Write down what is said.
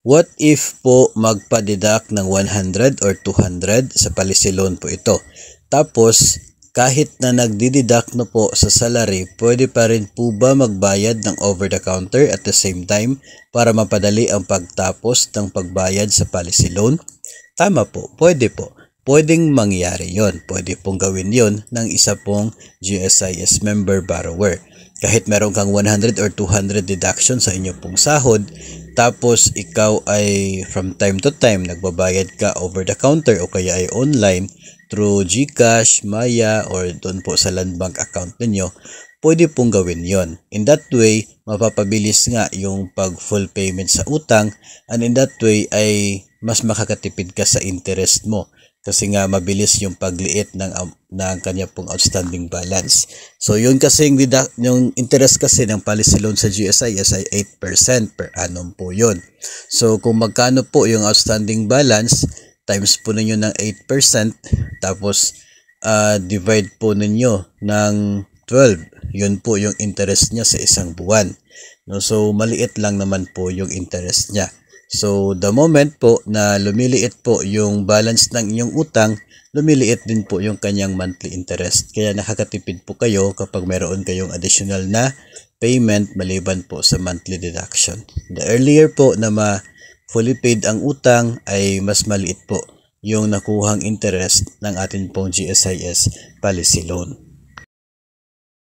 What if po magpa-deduct ng 100 or 200 sa policy loan po ito? Tapos, kahit na nagdideduct na po sa salary, pwede pa rin po ba magbayad ng over-the-counter at the same time para mapadali ang pagtapos ng pagbayad sa policy loan? Tama po, pwede po. Pwedeng mangyari yon. Pwede pong gawin yon ng isa pong GSIS member borrower. Kahit meron kang 100 or 200 deduction sa inyo pong sahod, tapos ikaw ay from time to time nagbabayad ka over the counter o kaya ay online through GCash, Maya, or doon po sa Land Bank account ninyo, pwede pong gawin yon. In that way, mapapabilis nga yung pag-full payment sa utang, and in that way ay mas makakatipid ka sa interest mo. Kasi nga mabilis yung pagliit ng kanya pong outstanding balance. So yun kasi yung interest kasi ng policy loan sa GSIS ay 8% per annum po yun. So kung magkano po yung outstanding balance, times po ninyo ng 8%, tapos divide po ninyo ng 12. Yun po yung interest niya sa isang buwan. No? So maliit lang naman po yung interest niya. So, the moment po na lumiliit po yung balance ng inyong utang, lumiliit din po yung kanyang monthly interest. Kaya nakakatipid po kayo kapag meron kayong additional na payment maliban po sa monthly deduction. The earlier po na fully paid ang utang ay mas maliit po yung nakuhang interest ng atin pong GSIS policy loan.